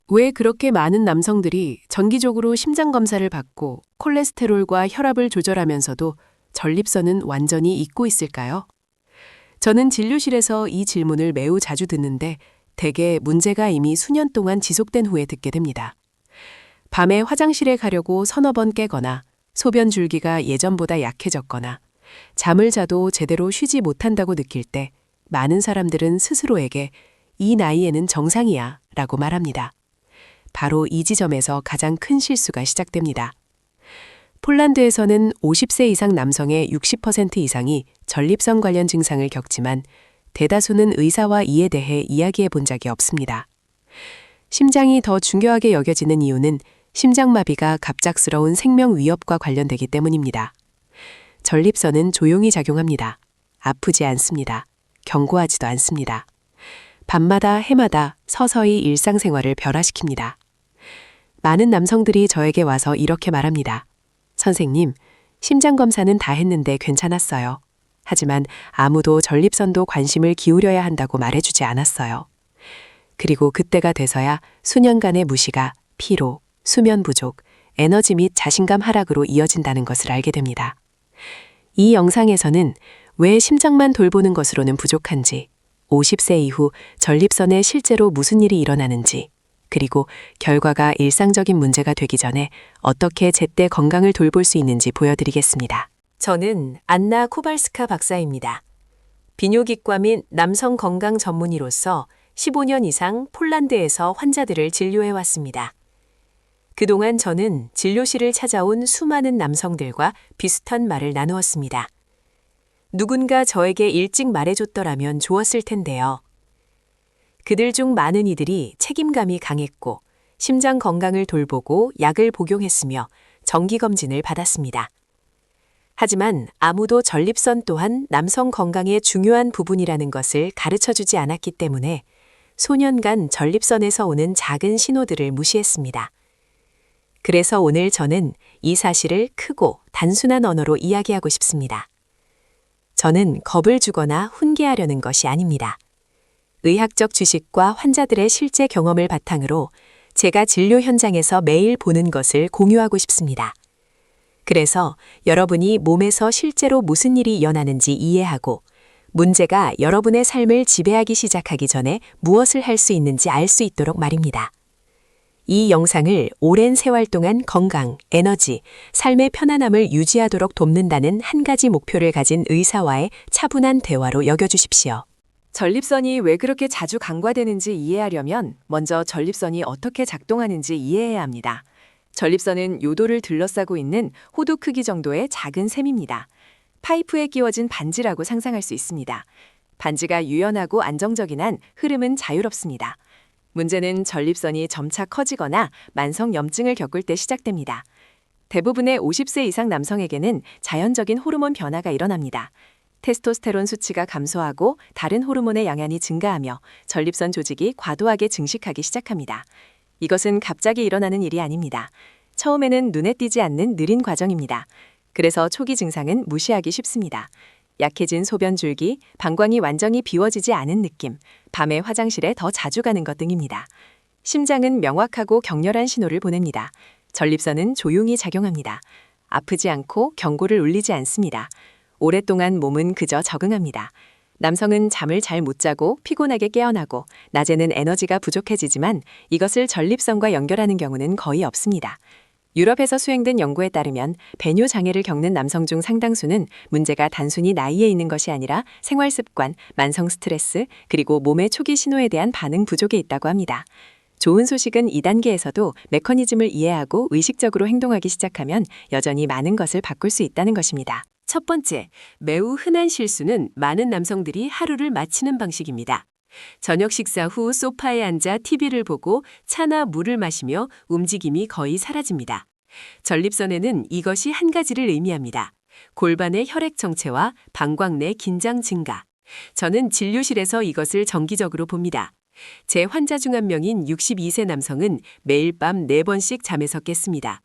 왜 그렇게 많은 남성들이 정기적으로 심장 검사를 받고 콜레스테롤과 혈압을 조절하면서도 전립선은 완전히 잊고 있을까요? 저는 진료실에서 이 질문을 매우 자주 듣는데 대개 문제가 이미 수년 동안 지속된 후에 듣게 됩니다. 밤에 화장실에 가려고 서너 번 깨거나 소변 줄기가 예전보다 약해졌거나 잠을 자도 제대로 쉬지 못한다고 느낄 때 많은 사람들은 스스로에게 이 나이에는 정상이야 라고 말합니다. 바로 이 지점에서 가장 큰 실수가 시작됩니다. 폴란드에서는 50세 이상 남성의 60% 이상이 전립선 관련 증상을 겪지만 대다수는 의사와 이에 대해 이야기해 본 적이 없습니다. 심장이 더 중요하게 여겨지는 이유는 심장마비가 갑작스러운 생명 위협과 관련되기 때문입니다. 전립선은 조용히 작용합니다. 아프지 않습니다. 경고하지도 않습니다. 밤마다 해마다 서서히 일상생활을 변화시킵니다. 많은 남성들이 저에게 와서 이렇게 말합니다. 선생님, 심장검사는 다 했는데 괜찮았어요. 하지만 아무도 전립선도 관심을 기울여야 한다고 말해주지 않았어요. 그리고 그때가 돼서야 수년간의 무시가 피로, 수면 부족, 에너지 및 자신감 하락으로 이어진다는 것을 알게 됩니다. 이 영상에서는 왜 심장만 돌보는 것으로는 부족한지, 50세 이후 전립선에 실제로 무슨 일이 일어나는지, 그리고 결과가 일상적인 문제가 되기 전에 어떻게 제때 건강을 돌볼 수 있는지 보여드리겠습니다. 저는 안나 코발스카 박사입니다. 비뇨기과 및 남성 건강 전문의로서 15년 이상 폴란드에서 환자들을 진료해왔습니다. 그동안 저는 진료실을 찾아온 수많은 남성들과 비슷한 말을 나누었습니다. 누군가 저에게 일찍 말해줬더라면 좋았을 텐데요. 그들 중 많은 이들이 책임감이 강했고 심장 건강을 돌보고 약을 복용했으며 정기검진을 받았습니다. 하지만 아무도 전립선 또한 남성 건강의 중요한 부분이라는 것을 가르쳐주지 않았기 때문에 소년간 전립선에서 오는 작은 신호들을 무시했습니다. 그래서 오늘 저는 이 사실을 크고 단순한 언어로 이야기하고 싶습니다. 저는 겁을 주거나 훈계하려는 것이 아닙니다. 의학적 지식과 환자들의 실제 경험을 바탕으로 제가 진료 현장에서 매일 보는 것을 공유하고 싶습니다. 그래서 여러분이 몸에서 실제로 무슨 일이 일어나는지 이해하고 문제가 여러분의 삶을 지배하기 시작하기 전에 무엇을 할 수 있는지 알 수 있도록 말입니다. 이 영상을 오랜 세월 동안 건강, 에너지, 삶의 편안함을 유지하도록 돕는다는 한 가지 목표를 가진 의사와의 차분한 대화로 여겨주십시오. 전립선이 왜 그렇게 자주 간과되는지 이해하려면 먼저 전립선이 어떻게 작동하는지 이해해야 합니다. 전립선은 요도를 둘러싸고 있는 호두 크기 정도의 작은 샘입니다. 파이프에 끼워진 반지라고 상상할 수 있습니다. 반지가 유연하고 안정적인 한 흐름은 자유롭습니다. 문제는 전립선이 점차 커지거나 만성 염증을 겪을 때 시작됩니다. 대부분의 50세 이상 남성에게는 자연적인 호르몬 변화가 일어납니다. 테스토스테론 수치가 감소하고 다른 호르몬의 양안이 증가하며 전립선 조직이 과도하게 증식하기 시작합니다. 이것은 갑자기 일어나는 일이 아닙니다. 처음에는 눈에 띄지 않는 느린 과정입니다. 그래서 초기 증상은 무시하기 쉽습니다. 약해진 소변 줄기, 방광이 완전히 비워지지 않은 느낌, 밤에 화장실에 더 자주 가는 것 등입니다. 심장은 명확하고 격렬한 신호를 보냅니다. 전립선은 조용히 작용합니다. 아프지 않고 경고를 울리지 않습니다. 오랫동안 몸은 그저 적응합니다. 남성은 잠을 잘 못 자고 피곤하게 깨어나고 낮에는 에너지가 부족해지지만 이것을 전립선과 연결하는 경우는 거의 없습니다. 유럽에서 수행된 연구에 따르면 배뇨 장애를 겪는 남성 중 상당수는 문제가 단순히 나이에 있는 것이 아니라 생활 습관, 만성 스트레스, 그리고 몸의 초기 신호에 대한 반응 부족에 있다고 합니다. 좋은 소식은 2단계에서도 메커니즘을 이해하고 의식적으로 행동하기 시작하면 여전히 많은 것을 바꿀 수 있다는 것입니다. 첫 번째, 매우 흔한 실수는 많은 남성들이 하루를 마치는 방식입니다. 저녁 식사 후 소파에 앉아 TV를 보고 차나 물을 마시며 움직임이 거의 사라집니다. 전립선에는 이것이 한 가지를 의미합니다. 골반의 혈액 정체와 방광 내 긴장 증가. 저는 진료실에서 이것을 정기적으로 봅니다. 제 환자 중 한 명인 62세 남성은 매일 밤 4번씩 잠에서 깼습니다.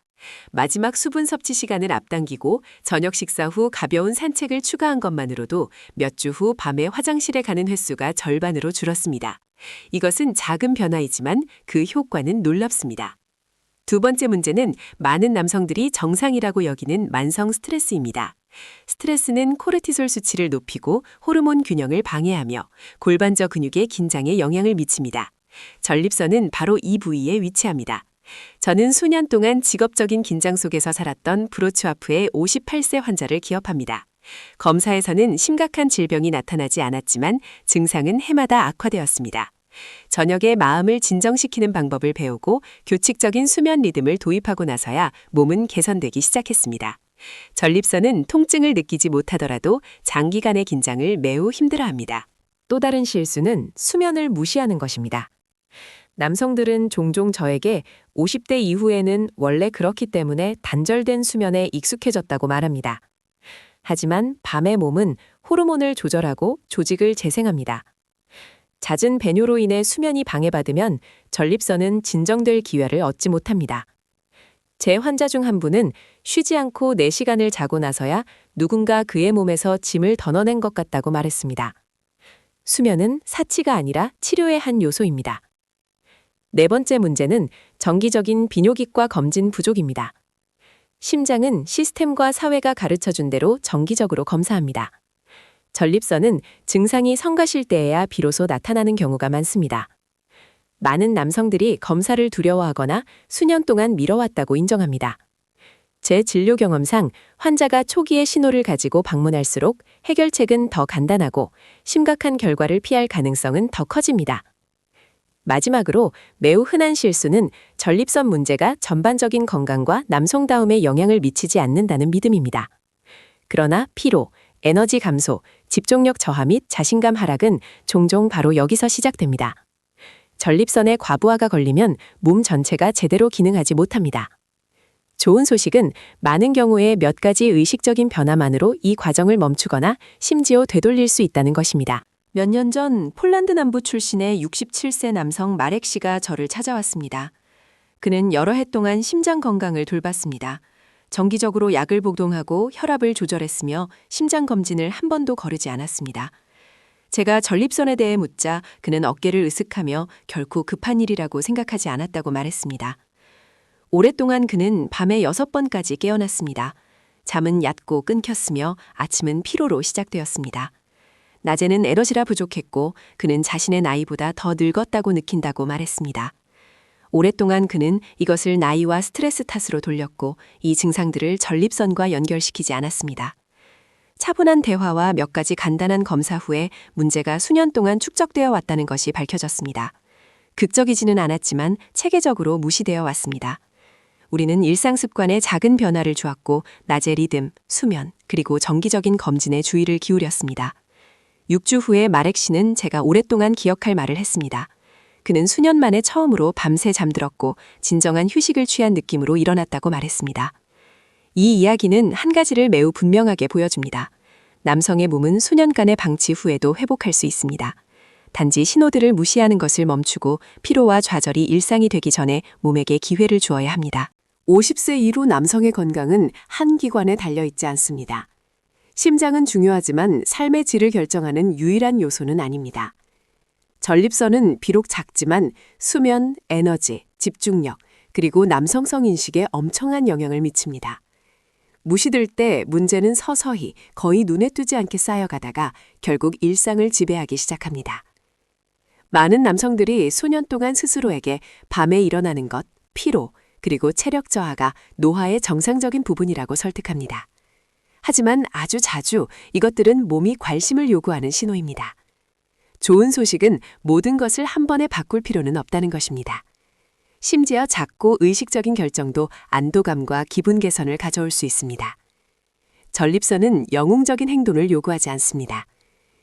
마지막 수분 섭취 시간을 앞당기고 저녁 식사 후 가벼운 산책을 추가한 것만으로도 몇 주 후 밤에 화장실에 가는 횟수가 절반으로 줄었습니다. 이것은 작은 변화이지만 그 효과는 놀랍습니다. 두 번째 문제는 많은 남성들이 정상이라고 여기는 만성 스트레스입니다. 스트레스는 코르티솔 수치를 높이고 호르몬 균형을 방해하며 골반저 근육의 긴장에 영향을 미칩니다. 전립선은 바로 이 부위에 위치합니다. 저는 수년 동안 직업적인 긴장 속에서 살았던 브로츠와프의 58세 환자를 기억합니다. 검사에서는 심각한 질병이 나타나지 않았지만 증상은 해마다 악화되었습니다. 저녁에 마음을 진정시키는 방법을 배우고 규칙적인 수면 리듬을 도입하고 나서야 몸은 개선되기 시작했습니다. 전립선은 통증을 느끼지 못하더라도 장기간의 긴장을 매우 힘들어합니다. 또 다른 실수는 수면을 무시하는 것입니다. 남성들은 종종 저에게 50대 이후에는 원래 그렇기 때문에 단절된 수면에 익숙해졌다고 말합니다. 하지만 밤의 몸은 호르몬을 조절하고 조직을 재생합니다. 잦은 배뇨로 인해 수면이 방해받으면 전립선은 진정될 기회를 얻지 못합니다. 제 환자 중 한 분은 쉬지 않고 4시간을 자고 나서야 누군가 그의 몸에서 짐을 덜어낸 것 같다고 말했습니다. 수면은 사치가 아니라 치료의 한 요소입니다. 네 번째 문제는 정기적인 비뇨기과 검진 부족입니다. 심장은 시스템과 사회가 가르쳐준 대로 정기적으로 검사합니다. 전립선은 증상이 성가실 때에야 비로소 나타나는 경우가 많습니다. 많은 남성들이 검사를 두려워하거나 수년 동안 미뤄왔다고 인정합니다. 제 진료 경험상 환자가 초기의 신호를 가지고 방문할수록 해결책은 더 간단하고 심각한 결과를 피할 가능성은 더 커집니다. 마지막으로 매우 흔한 실수는 전립선 문제가 전반적인 건강과 남성다움에 영향을 미치지 않는다는 믿음입니다. 그러나 피로, 에너지 감소, 집중력 저하 및 자신감 하락은 종종 바로 여기서 시작됩니다. 전립선에 과부하가 걸리면 몸 전체가 제대로 기능하지 못합니다. 좋은 소식은 많은 경우에 몇 가지 의식적인 변화만으로 이 과정을 멈추거나 심지어 되돌릴 수 있다는 것입니다. 몇 년 전 폴란드 남부 출신의 67세 남성 마렉 씨가 저를 찾아왔습니다. 그는 여러 해 동안 심장 건강을 돌봤습니다. 정기적으로 약을 복용하고 혈압을 조절했으며 심장 검진을 한 번도 거르지 않았습니다. 제가 전립선에 대해 묻자 그는 어깨를 으쓱하며 결코 급한 일이라고 생각하지 않았다고 말했습니다. 오랫동안 그는 밤에 6번까지 깨어났습니다. 잠은 얕고 끊겼으며 아침은 피로로 시작되었습니다. 낮에는 에너지가 부족했고 그는 자신의 나이보다 더 늙었다고 느낀다고 말했습니다. 오랫동안 그는 이것을 나이와 스트레스 탓으로 돌렸고 이 증상들을 전립선과 연결시키지 않았습니다. 차분한 대화와 몇 가지 간단한 검사 후에 문제가 수년 동안 축적되어 왔다는 것이 밝혀졌습니다. 극적이지는 않았지만 체계적으로 무시되어 왔습니다. 우리는 일상 습관에 작은 변화를 주었고 낮의 리듬, 수면, 그리고 정기적인 검진에 주의를 기울였습니다. 6주 후에 마렉 씨는 제가 오랫동안 기억할 말을 했습니다. 그는 수년 만에 처음으로 밤새 잠들었고 진정한 휴식을 취한 느낌으로 일어났다고 말했습니다. 이 이야기는 한 가지를 매우 분명하게 보여줍니다. 남성의 몸은 수년간의 방치 후에도 회복할 수 있습니다. 단지 신호들을 무시하는 것을 멈추고 피로와 좌절이 일상이 되기 전에 몸에게 기회를 주어야 합니다. 50세 이후 남성의 건강은 한 기관에 달려있지 않습니다. 심장은 중요하지만 삶의 질을 결정하는 유일한 요소는 아닙니다. 전립선은 비록 작지만 수면, 에너지, 집중력, 그리고 남성성 인식에 엄청난 영향을 미칩니다. 무시될 때 문제는 서서히 거의 눈에 띄지 않게 쌓여가다가 결국 일상을 지배하기 시작합니다. 많은 남성들이 수년 동안 스스로에게 밤에 일어나는 것, 피로, 그리고 체력 저하가 노화의 정상적인 부분이라고 설득합니다. 하지만 아주 자주 이것들은 몸이 관심을 요구하는 신호입니다. 좋은 소식은 모든 것을 한 번에 바꿀 필요는 없다는 것입니다. 심지어 작고 의식적인 결정도 안도감과 기분 개선을 가져올 수 있습니다. 전립선은 영웅적인 행동을 요구하지 않습니다.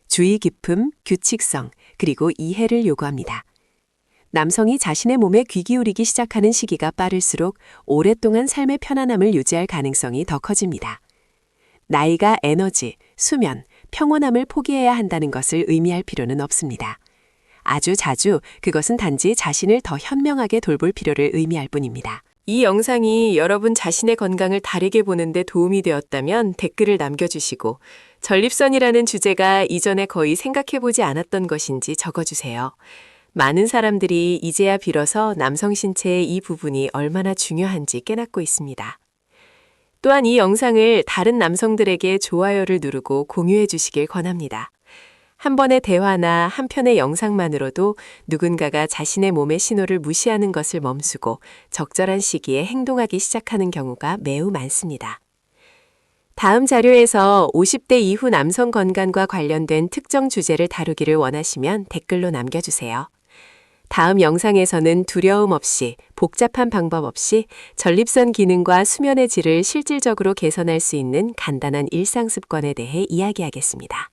주의 깊음, 규칙성, 그리고 이해를 요구합니다. 남성이 자신의 몸에 귀 기울이기 시작하는 시기가 빠를수록 오랫동안 삶의 편안함을 유지할 가능성이 더 커집니다. 나이가 에너지, 수면, 평온함을 포기해야 한다는 것을 의미할 필요는 없습니다. 아주 자주 그것은 단지 자신을 더 현명하게 돌볼 필요를 의미할 뿐입니다. 이 영상이 여러분 자신의 건강을 다르게 보는데 도움이 되었다면 댓글을 남겨주시고 전립선이라는 주제가 이전에 거의 생각해보지 않았던 것인지 적어주세요. 많은 사람들이 이제야 비로소 남성 신체의 이 부분이 얼마나 중요한지 깨닫고 있습니다. 또한 이 영상을 다른 남성들에게 좋아요를 누르고 공유해 주시길 권합니다. 한 번의 대화나 한 편의 영상만으로도 누군가가 자신의 몸의 신호를 무시하는 것을 멈추고 적절한 시기에 행동하기 시작하는 경우가 매우 많습니다. 다음 자료에서 50대 이후 남성 건강과 관련된 특정 주제를 다루기를 원하시면 댓글로 남겨주세요. 다음 영상에서는 두려움 없이, 복잡한 방법 없이 전립선 기능과 수면의 질을 실질적으로 개선할 수 있는 간단한 일상 습관에 대해 이야기하겠습니다.